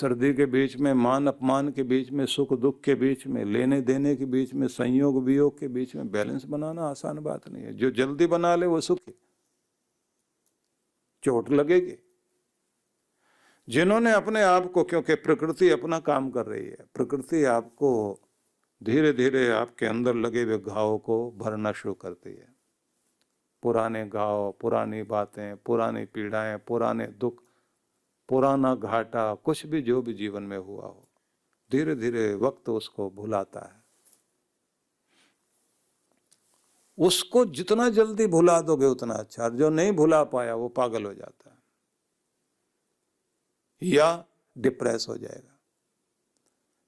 सर्दी के बीच में, मान अपमान के बीच में, सुख दुख के बीच में, लेने देने के बीच में, संयोग वियोग के बीच में बैलेंस बनाना आसान बात नहीं है। जो जल्दी बना ले वो सुखी, चोट लगेगी। जिन्होंने अपने आप को, क्योंकि प्रकृति अपना काम कर रही है, प्रकृति आपको धीरे धीरे आपके अंदर लगे हुए घावों को भरना शुरू करती है। पुराने घाव, पुरानी बातें, पुरानी पीड़ाएं, पुराने दुख, पुराना घाटा, कुछ भी जो भी जीवन में हुआ हो, धीरे धीरे वक्त उसको भुलाता है। उसको जितना जल्दी भुला दोगे उतना अच्छा। और जो नहीं भुला पाया वो पागल हो जाता है या डिप्रेस हो जाएगा।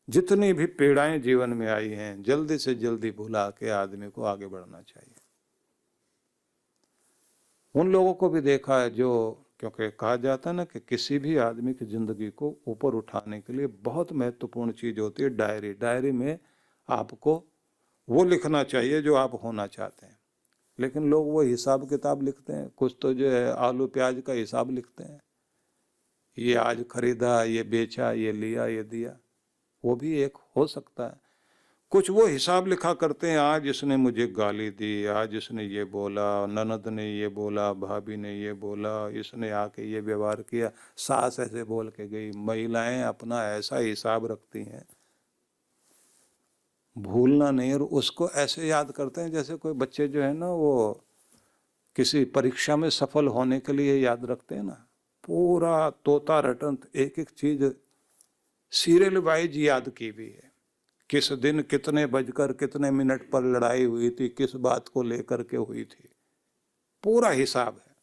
जितनी भी पीड़ाएं जीवन में आई हैं, जल्दी से जल्दी भुला के आदमी को आगे बढ़ना चाहिए। उन लोगों को भी देखा है जो, क्योंकि कहा जाता है ना कि किसी भी आदमी की जिंदगी को ऊपर उठाने के लिए बहुत महत्वपूर्ण चीज होती है डायरी। डायरी में आपको वो लिखना चाहिए जो आप होना चाहते हैं। लेकिन लोग वो हिसाब किताब लिखते हैं, कुछ तो जो है आलू प्याज का हिसाब लिखते हैं, ये आज खरीदा, ये बेचा, ये लिया, ये दिया। वो भी एक हो सकता है। कुछ वो हिसाब लिखा करते हैं, आज इसने मुझे गाली दी, आज इसने ये बोला, ननद ने ये बोला, भाभी ने ये बोला, इसने आके ये व्यवहार किया, सास ऐसे बोल के गई। महिलाएं अपना ऐसा हिसाब रखती हैं, भूलना नहीं। और उसको ऐसे याद करते हैं जैसे कोई बच्चे जो है ना वो किसी परीक्षा में सफल होने के लिए याद रखते हैं ना, पूरा तोता रटन एक एक चीज सीरियल वाइज याद की भी है। किस दिन कितने बजकर कितने मिनट पर लड़ाई हुई थी, किस बात को लेकर के हुई थी, पूरा हिसाब है।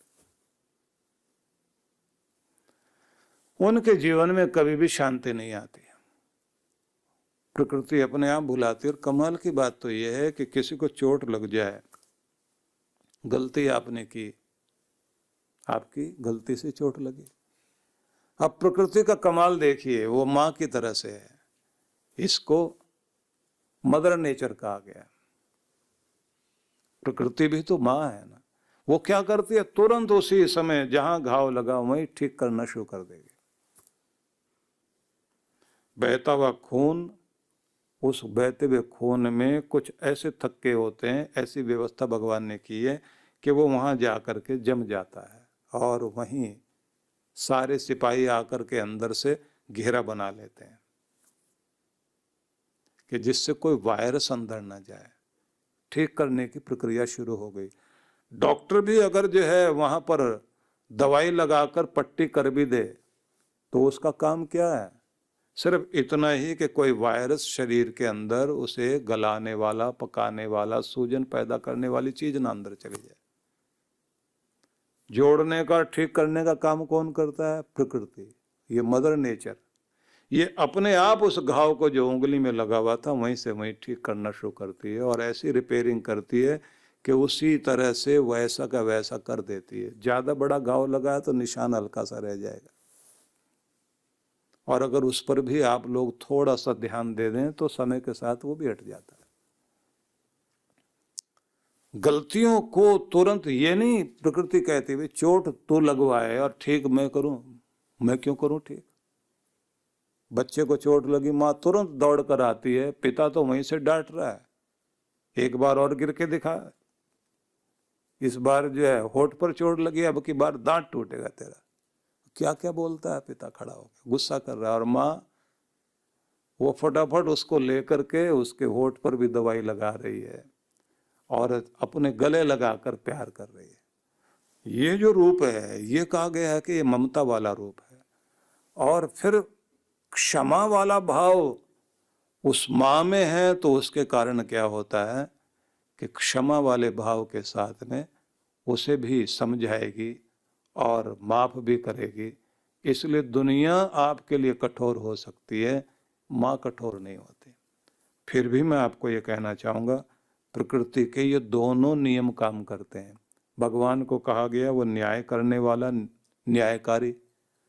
उनके जीवन में कभी भी शांति नहीं आती। प्रकृति अपने आप भुलाती है। और कमाल की बात तो यह है कि किसी को चोट लग जाए, गलती आपने की, आपकी गलती से चोट लगी। अब प्रकृति का कमाल देखिए, वो माँ की तरह से है। इसको मदर नेचर कहा गया। प्रकृति भी तो माँ है ना। वो क्या करती है, तुरंत उसी समय जहां घाव लगा वहीं ठीक करना शुरू कर देगी। बहता हुआ खून, उस बहते हुए खून में कुछ ऐसे थक्के होते हैं, ऐसी व्यवस्था भगवान ने की है कि वो वहां जाकर के जम जाता है और वहीं सारे सिपाही आकर के अंदर से घेरा बना लेते हैं कि जिससे कोई वायरस अंदर ना जाए। ठीक करने की प्रक्रिया शुरू हो गई। डॉक्टर भी अगर जो है वहां पर दवाई लगाकर पट्टी कर भी दे तो उसका काम क्या है, सिर्फ इतना ही कि कोई वायरस शरीर के अंदर उसे गलाने वाला, पकाने वाला, सूजन पैदा करने वाली चीज ना अंदर चली जाए। जोड़ने का, ठीक करने का काम कौन करता है? प्रकृति, ये मदर नेचर। ये अपने आप उस घाव को जो उंगली में लगा हुआ था वहीं से वहीं ठीक करना शुरू करती है और ऐसी रिपेयरिंग करती है कि उसी तरह से वैसा का वैसा कर देती है। ज्यादा बड़ा घाव लगा है तो निशान हल्का सा रह जाएगा, और अगर उस पर भी आप लोग थोड़ा सा ध्यान दे दें तो समय के साथ वो भी हट जाता है। गलतियों को तुरंत, ये नहीं प्रकृति कहती हुई चोट तो लगवाए और ठीक मैं करूं, मैं क्यों करूं ठीक। बच्चे को चोट लगी, माँ तुरंत दौड़ कर आती है, पिता तो वहीं से डांट रहा है, एक बार और गिर के दिखा, इस बार जो है होठ पर चोट लगी, अब की बार दांत टूटेगा तेरा। क्या क्या बोलता है पिता खड़ा होकर, गुस्सा कर रहा है, और माँ वो फटाफट उसको लेकर के उसके होठ पर भी दवाई लगा रही है और अपने गले लगाकर प्यार कर रही है। ये जो रूप है, ये कहा गया है कि ये ममता वाला रूप है। और फिर क्षमा वाला भाव उस माँ में है तो उसके कारण क्या होता है कि क्षमा वाले भाव के साथ में उसे भी समझाएगी और माफ भी करेगी। इसलिए दुनिया आपके लिए कठोर हो सकती है, माँ कठोर नहीं होती। फिर भी मैं आपको ये कहना चाहूँगा, प्रकृति के ये दोनों नियम काम करते हैं। भगवान को कहा गया वो न्याय करने वाला, न्यायकारी,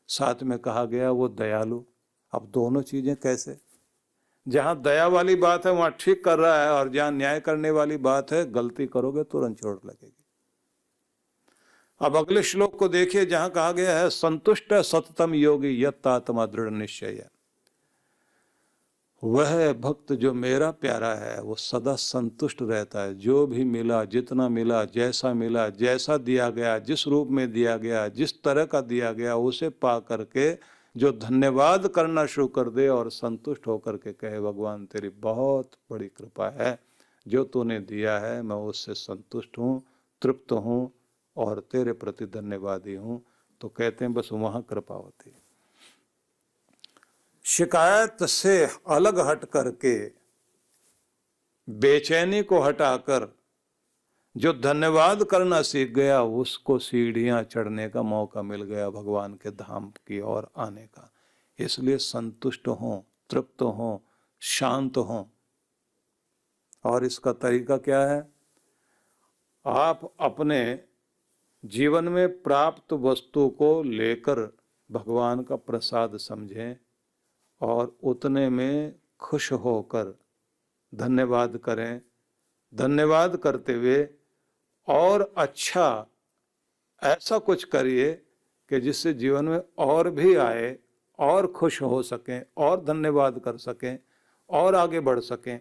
साथ में कहा गया वो दयालु। अब दोनों चीजें कैसे, जहां दया वाली बात है वहां ठीक कर रहा है, और जहां न्याय करने वाली बात है गलती करोगे तुरंत चोट लगेगी। अब अगले श्लोक को देखिए, जहां कहा गया है संतुष्ट सततम योगी यत् आत्मा दृढ़ निश्चय। वह भक्त जो मेरा प्यारा है वो सदा संतुष्ट रहता है। जो भी मिला, जितना मिला, जैसा दिया गया, जिस रूप में दिया गया, जिस तरह का दिया गया, उसे पा करके जो धन्यवाद करना शुरू कर दे और संतुष्ट होकर के कहे भगवान तेरी बहुत बड़ी कृपा है, जो तूने दिया है मैं उससे संतुष्ट हूँ, तृप्त हूँ और तेरे प्रति धन्यवादी हूँ, तो कहते हैं बस वहां कृपा होती है। शिकायत से अलग हट करके, बेचैनी को हटाकर जो धन्यवाद करना सीख गया, उसको सीढ़ियां चढ़ने का मौका मिल गया भगवान के धाम की ओर आने का। इसलिए संतुष्ट हों, तृप्त हों, शांत हों। और इसका तरीका क्या है? आप अपने जीवन में प्राप्त वस्तु को लेकर भगवान का प्रसाद समझें और उतने में खुश होकर धन्यवाद करें। धन्यवाद करते हुए और अच्छा ऐसा कुछ करिए कि जिससे जीवन में और भी आए और खुश हो सकें और धन्यवाद कर सकें और आगे बढ़ सकें।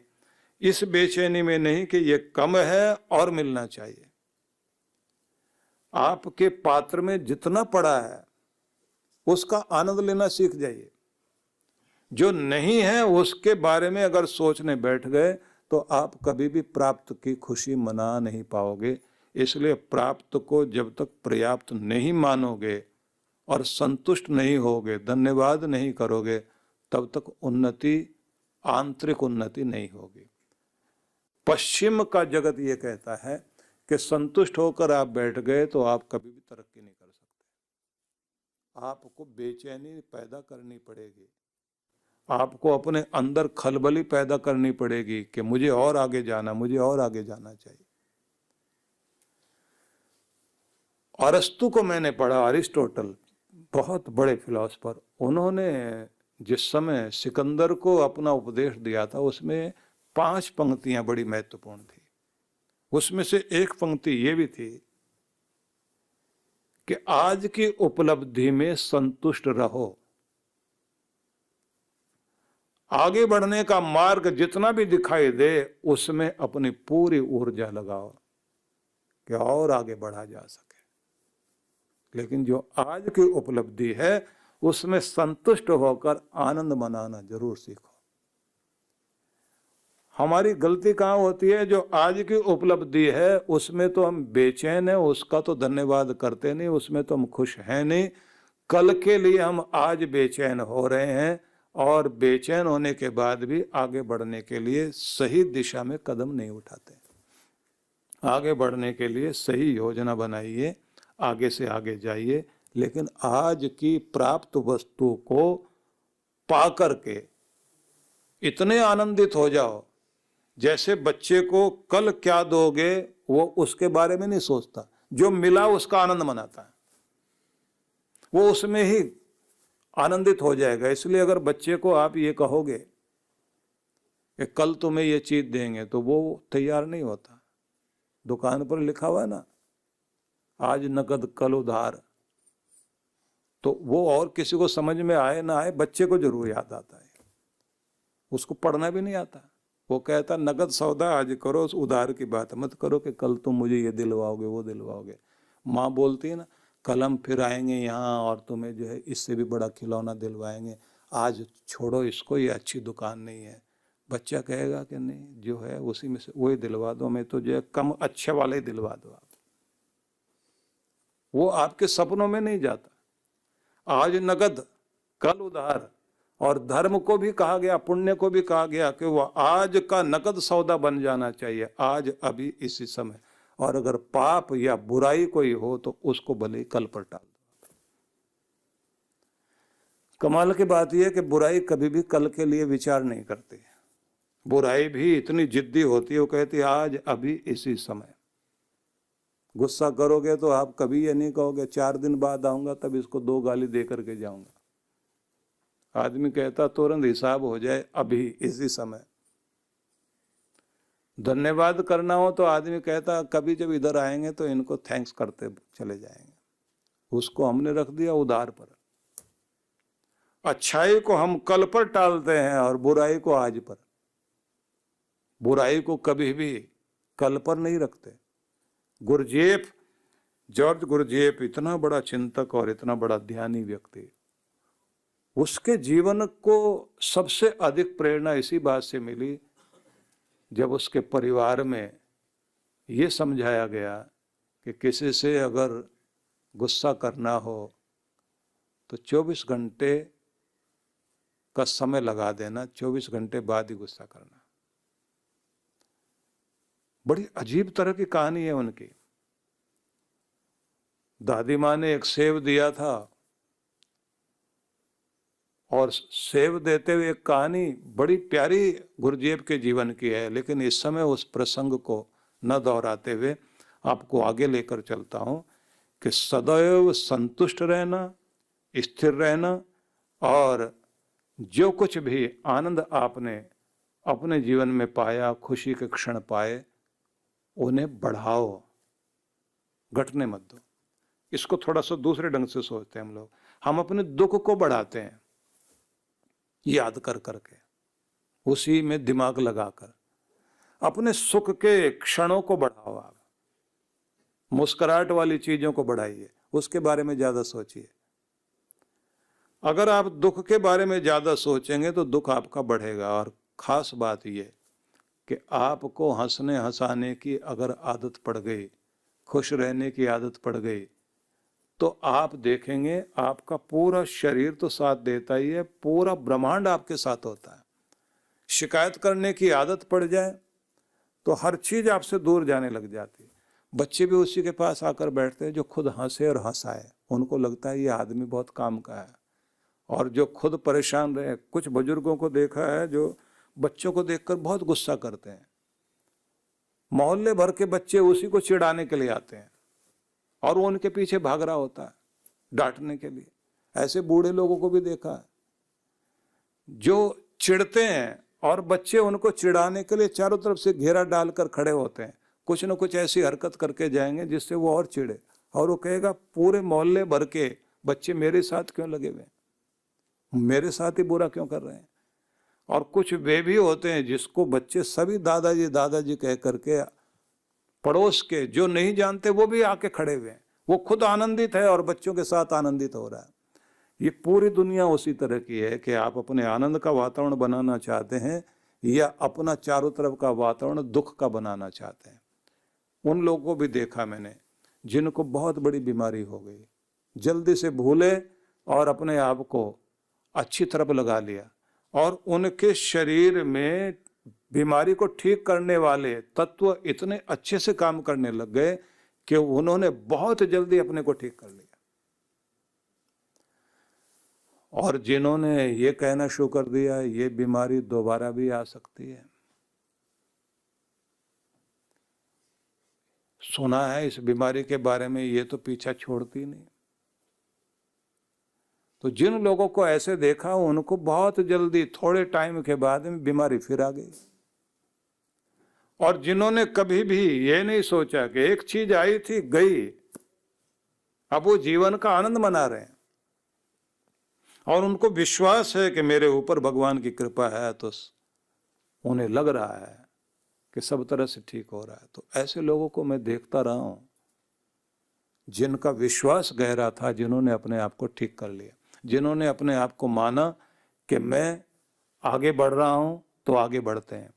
इस बेचैनी में नहीं कि ये कम है और मिलना चाहिए। आपके पात्र में जितना पड़ा है उसका आनंद लेना सीख जाइए। जो नहीं है उसके बारे में अगर सोचने बैठ गए तो आप कभी भी प्राप्त की खुशी मना नहीं पाओगे। इसलिए प्राप्त को जब तक पर्याप्त नहीं मानोगे और संतुष्ट नहीं होगे, धन्यवाद नहीं करोगे, तब तक उन्नति, आंतरिक उन्नति नहीं होगी। पश्चिम का जगत ये कहता है कि संतुष्ट होकर आप बैठ गए तो आप कभी भी तरक्की नहीं कर सकते। आपको बेचैनी पैदा करनी पड़ेगी, आपको अपने अंदर खलबली पैदा करनी पड़ेगी कि मुझे और आगे जाना, मुझे और आगे जाना चाहिए। अरस्तु को मैंने पढ़ा, अरिस्टोटल बहुत बड़े फिलॉसफर, उन्होंने जिस समय सिकंदर को अपना उपदेश दिया था उसमें 5 पंक्तियां बड़ी महत्वपूर्ण थी। उसमें से एक पंक्ति ये भी थी कि आज की उपलब्धि में संतुष्ट रहो, आगे बढ़ने का मार्ग जितना भी दिखाई दे उसमें अपनी पूरी ऊर्जा लगाओ कि और आगे बढ़ा जा सके। लेकिन जो आज की उपलब्धि है उसमें संतुष्ट होकर आनंद मनाना जरूर सीखो। हमारी गलती कहाँ होती है? जो आज की उपलब्धि है उसमें तो हम बेचैन हैं, उसका तो धन्यवाद करते नहीं, उसमें तो हम खुश हैं नहीं। कल के लिए हम आज बेचैन हो रहे हैं और बेचैन होने के बाद भी आगे बढ़ने के लिए सही दिशा में कदम नहीं उठाते। आगे बढ़ने के लिए सही योजना बनाइए, आगे से आगे जाइए, लेकिन आज की प्राप्त वस्तु को पा करके इतने आनंदित हो जाओ जैसे बच्चे को कल क्या दोगे वो उसके बारे में नहीं सोचता, जो मिला उसका आनंद मनाता है, वो उसमें ही आनंदित हो जाएगा। इसलिए अगर बच्चे को आप ये कहोगे कि कल तुम्हें ये चीज देंगे तो वो तैयार नहीं होता। दुकान पर लिखा हुआ है ना, आज नकद कल उधार, तो वो और किसी को समझ में आए ना आए बच्चे को जरूर याद आता है। उसको पढ़ना भी नहीं आता, वो कहता नकद सौदा आज करो, उस उधार की बात मत करो कि कल तुम मुझे ये दिलवाओगे वो दिलवाओगे। माँ बोलती है ना, कल हम फिर आएंगे यहाँ और तुम्हें जो है इससे भी बड़ा खिलौना दिलवाएंगे, आज छोड़ो इसको, ये अच्छी दुकान नहीं है। बच्चा कहेगा कि नहीं, जो है उसी में से वही दिलवा दो, मैं तो जो है कम अच्छे वाले ही दिलवा दो आप। वो आपके सपनों में नहीं जाता। आज नगद कल उधार, और धर्म को भी कहा गया, पुण्य को भी कहा गया कि वह आज का नकद सौदा बन जाना चाहिए, आज अभी इसी समय। और अगर पाप या बुराई कोई हो तो उसको भले ही कल पर टाल दो। कमाल की बात यह है कि बुराई कभी भी कल के लिए विचार नहीं करती। बुराई भी इतनी जिद्दी होती है, वो कहती है आज अभी इसी समय। गुस्सा करोगे तो आप कभी ये नहीं कहोगे 4 दिन बाद आऊंगा तब इसको 2 गाली दे करके जाऊंगा। आदमी कहता तुरंत हिसाब हो जाए अभी इसी समय। धन्यवाद करना हो तो आदमी कहता कभी जब इधर आएंगे तो इनको थैंक्स करते चले जाएंगे। उसको हमने रख दिया उधार पर। अच्छाई को हम कल पर टालते हैं और बुराई को आज पर। बुराई को कभी भी कल पर नहीं रखते। गुरजेफ, जॉर्ज गुरजेफ इतना बड़ा चिंतक और इतना बड़ा ध्यानी व्यक्ति, उसके जीवन को सबसे अधिक प्रेरणा इसी बात से मिली जब उसके परिवार में ये समझाया गया कि किसी से अगर गुस्सा करना हो तो 24 घंटे का समय लगा देना, 24 घंटे बाद ही गुस्सा करना। बड़ी अजीब तरह की कहानी है उनकी। दादी माँ ने एक सेब दिया था और सेब देते हुए एक कहानी बड़ी प्यारी गुरजेब के जीवन की है, लेकिन इस समय उस प्रसंग को न दोहराते हुए आपको आगे लेकर चलता हूं कि सदैव संतुष्ट रहना, स्थिर रहना और जो कुछ भी आनंद आपने अपने जीवन में पाया, खुशी के क्षण पाए, उन्हें बढ़ाओ, घटने मत दो। इसको थोड़ा सा दूसरे ढंग से सोचते हैं हम लोग। हम अपने दुख को बढ़ाते हैं याद कर करके, उसी में दिमाग लगाकर। अपने सुख के क्षणों को बढ़ाओ, आप मुस्कुराहट वाली चीजों को बढ़ाइए, उसके बारे में ज्यादा सोचिए। अगर आप दुख के बारे में ज्यादा सोचेंगे तो दुख आपका बढ़ेगा। और खास बात यह कि आपको हंसने हंसाने की अगर आदत पड़ गई, खुश रहने की आदत पड़ गई, तो आप देखेंगे आपका पूरा शरीर तो साथ देता ही है, पूरा ब्रह्मांड आपके साथ होता है। शिकायत करने की आदत पड़ जाए तो हर चीज आपसे दूर जाने लग जाती है। बच्चे भी उसी के पास आकर बैठते हैं जो खुद हंसे और हंसाए, उनको लगता है ये आदमी बहुत काम का है। और जो खुद परेशान रहे, कुछ बुजुर्गों को देखा है जो बच्चों को देखकर बहुत गुस्सा करते हैं, मोहल्ले भर के बच्चे उसी को चिढ़ाने के लिए आते हैं और वो उनके पीछे भाग रहा होता है डांटने के लिए। ऐसे बूढ़े लोगों को भी देखा है जो चिढ़ते हैं और बच्चे उनको चिढ़ाने के लिए चारों तरफ से घेरा डालकर खड़े होते हैं, कुछ न कुछ ऐसी हरकत करके जाएंगे जिससे वो और चिढ़े, और वो कहेगा पूरे मोहल्ले भर के बच्चे मेरे साथ क्यों लगे हुए, मेरे साथ ही बुरा क्यों कर रहे हैं। और कुछ वे भी होते हैं जिसको बच्चे सभी दादाजी दादाजी कह करके, पड़ोस के जो नहीं जानते वो भी आके खड़े हुए हैं, वो खुद आनंदित है और बच्चों के साथ आनंदित हो रहा है। ये पूरी दुनिया उसी तरह की है कि आप अपने आनंद का वातावरण बनाना चाहते हैं या अपना चारों तरफ का वातावरण दुख का बनाना चाहते हैं। उन लोगों को भी देखा मैंने जिनको बहुत बड़ी बीमारी हो गई, जल्दी से भूले और अपने आप को अच्छी तरफ लगा लिया, और उनके शरीर में बीमारी को ठीक करने वाले तत्व इतने अच्छे से काम करने लग गए कि उन्होंने बहुत जल्दी अपने को ठीक कर लिया। और जिन्होंने ये कहना शुरू कर दिया ये बीमारी दोबारा भी आ सकती है, सुना है इस बीमारी के बारे में, ये तो पीछा छोड़ती नहीं। तो जिन लोगों को ऐसे देखा उनको बहुत जल्दी थोड़े टाइम के बाद में बीमारी फिर आ गई। और जिन्होंने कभी भी ये नहीं सोचा कि एक चीज आई थी गई, अब वो जीवन का आनंद मना रहे हैं और उनको विश्वास है कि मेरे ऊपर भगवान की कृपा है, तो उन्हें लग रहा है कि सब तरह से ठीक हो रहा है। तो ऐसे लोगों को मैं देखता रहा हूं जिनका विश्वास गहरा था, जिन्होंने अपने आप को ठीक कर लिया, जिन्होंने अपने आप को माना कि मैं आगे बढ़ रहा हूं तो आगे बढ़ते हैं।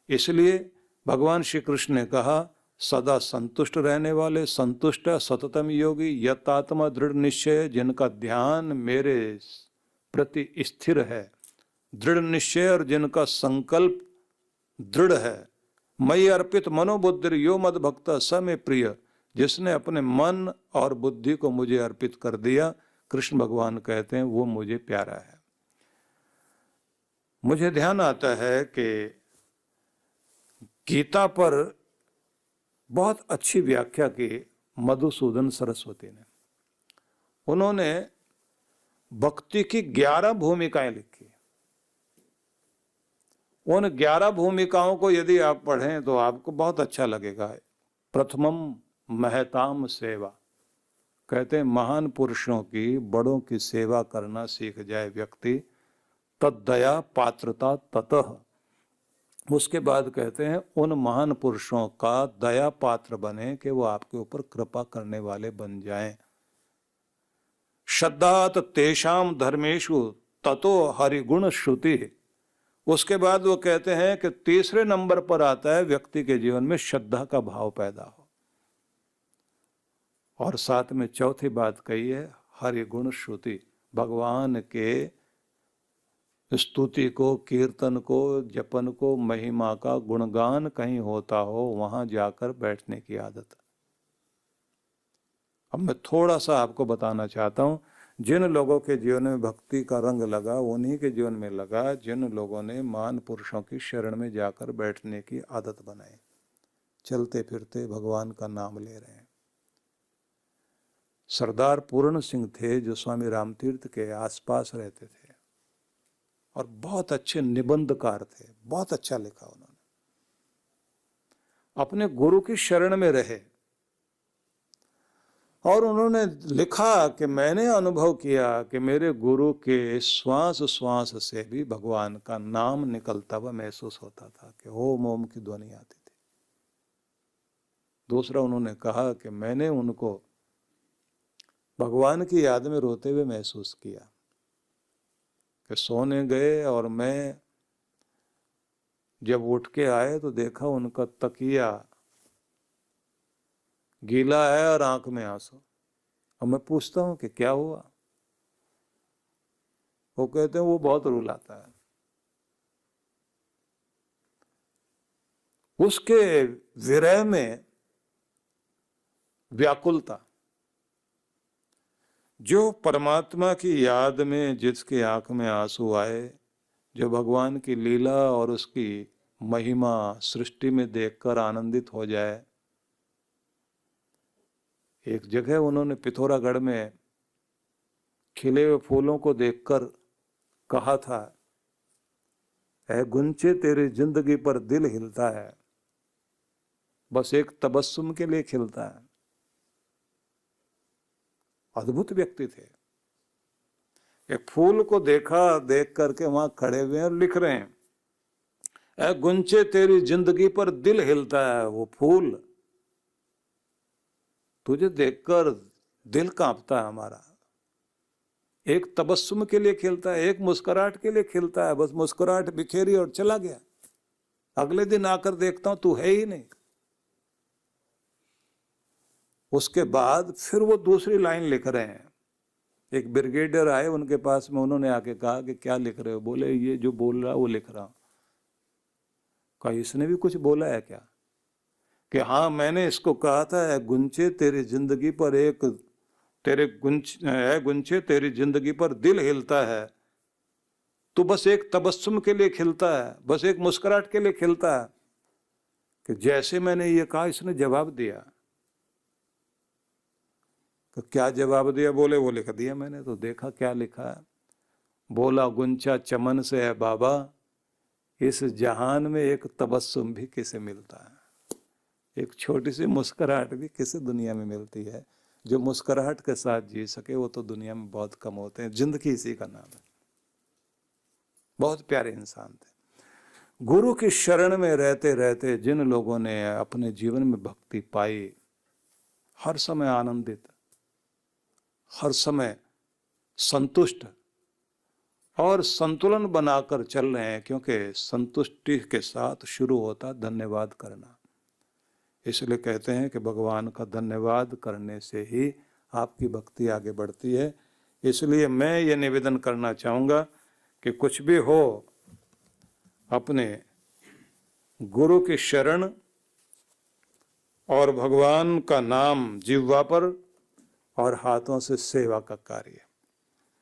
इसलिए भगवान श्री कृष्ण ने कहा सदा संतुष्ट रहने वाले, संतुष्ट सततम योगी यतात्मा दृढ़ निश्चय, जिनका ध्यान मेरे प्रति स्थिर है, दृढ़ निश्चय, और जिनका संकल्प दृढ़ है। मई अर्पित मनोबुद्धि यो मद भक्त स में प्रिय, जिसने अपने मन और बुद्धि को मुझे अर्पित कर दिया, कृष्ण भगवान कहते हैं वो मुझे प्यारा है। मुझे ध्यान आता है कि गीता पर बहुत अच्छी व्याख्या की मधुसूदन सरस्वती ने। उन्होंने भक्ति की 11 भूमिकाएं लिखी। उन 11 भूमिकाओं को यदि आप पढ़ें तो आपको बहुत अच्छा लगेगा। प्रथमम महताम सेवा, कहते हैं महान पुरुषों की, बड़ों की सेवा करना सीख जाए व्यक्ति, तद्दया पात्रता ततः, उसके बाद कहते हैं उन महान पुरुषों का दया पात्र बने कि वो आपके ऊपर कृपा करने वाले बन जाएं। श्रद्धात तेषाम धर्मेषु ततो हरिगुण श्रुति, उसके बाद वो कहते हैं कि तीसरे नंबर पर आता है व्यक्ति के जीवन में श्रद्धा का भाव पैदा हो, और साथ में चौथी बात कही है हरिगुण श्रुति, भगवान के स्तुति को, कीर्तन को, जपन को, महिमा का गुणगान कहीं होता हो वहां जाकर बैठने की आदत। अब मैं थोड़ा सा आपको बताना चाहता हूं, जिन लोगों के जीवन में भक्ति का रंग लगा उन्हीं के जीवन में लगा जिन लोगों ने महान पुरुषों की शरण में जाकर बैठने की आदत बनाई, चलते फिरते भगवान का नाम ले रहे हैं। सरदार पूर्ण सिंह थे जो स्वामी रामतीर्थ के आसपास रहते थे और बहुत अच्छे निबंधकार थे, बहुत अच्छा लिखा उन्होंने। अपने गुरु की शरण में रहे और उन्होंने लिखा कि मैंने अनुभव किया कि मेरे गुरु के श्वास श्वास से भी भगवान का नाम निकलता हुआ महसूस होता था कि ओम ओम की ध्वनि आती थी। दूसरा उन्होंने कहा कि मैंने उनको भगवान की याद में रोते हुए महसूस किया कि सोने गए और मैं जब उठ के आए तो देखा उनका तकिया गीला है और आंख में आंसू। और मैं पूछता हूं कि क्या हुआ, वो कहते हैं वो बहुत रुलाता है। उसके विरह में व्याकुलता, जो परमात्मा की याद में जिसके आंख में आंसू आए, जो भगवान की लीला और उसकी महिमा सृष्टि में देखकर आनंदित हो जाए। एक जगह उन्होंने पिथौरागढ़ में खिले हुए फूलों को देखकर कहा था, ऐ गुंचे तेरी जिंदगी पर दिल हिलता है, बस एक तबस्सुम के लिए खिलता है। अद्भुत व्यक्ति थे। एक फूल को देखा, देख करके वहां खड़े हुए हैं और लिख रहे हैं, ऐ गुंचे तेरी जिंदगी पर दिल हिलता है। वो फूल तुझे देखकर दिल कांपता है हमारा। एक तबस्सुम के लिए खिलता है, एक मुस्कुराहट के लिए खिलता है, बस मुस्कुराहट बिखेरी और चला गया। अगले दिन आकर देखता हूं तू है ही नहीं। उसके बाद फिर वो दूसरी लाइन लिख रहे हैं। एक ब्रिगेडियर आए उनके पास में, उन्होंने आके कहा कि क्या लिख रहे हो? बोले ये जो बोल रहा है वो लिख रहा हूं। कहा इसने भी कुछ बोला है क्या? कि हाँ मैंने इसको कहा था, गुंचे तेरी जिंदगी पर एक तेरे गुंचे तेरी जिंदगी पर दिल हिलता है, तू बस एक तबस्सुम के लिए खिलता है, बस एक मुस्कुराहट के लिए खिलता है। कि जैसे मैंने ये कहा इसने जवाब दिया। तो क्या जवाब दिया? बोले वो लिख दिया मैंने। तो देखा क्या लिखा है। बोला गुंचा चमन से है बाबा, इस जहान में एक तबस्सुम भी किसे मिलता है। एक छोटी सी मुस्कुराहट भी किसे दुनिया में मिलती है। जो मुस्कुराहट के साथ जी सके वो तो दुनिया में बहुत कम होते हैं। जिंदगी इसी का नाम है। बहुत प्यारे इंसान थे। गुरु की शरण में रहते रहते जिन लोगों ने अपने जीवन में भक्ति पाई, हर समय आनंदित, हर समय संतुष्ट और संतुलन बनाकर चल रहे हैं, क्योंकि संतुष्टि के साथ शुरू होता धन्यवाद करना। इसलिए कहते हैं कि भगवान का धन्यवाद करने से ही आपकी भक्ति आगे बढ़ती है। इसलिए मैं ये निवेदन करना चाहूँगा कि कुछ भी हो, अपने गुरु की शरण और भगवान का नाम जिह्वा पर और हाथों से सेवा का कार्य।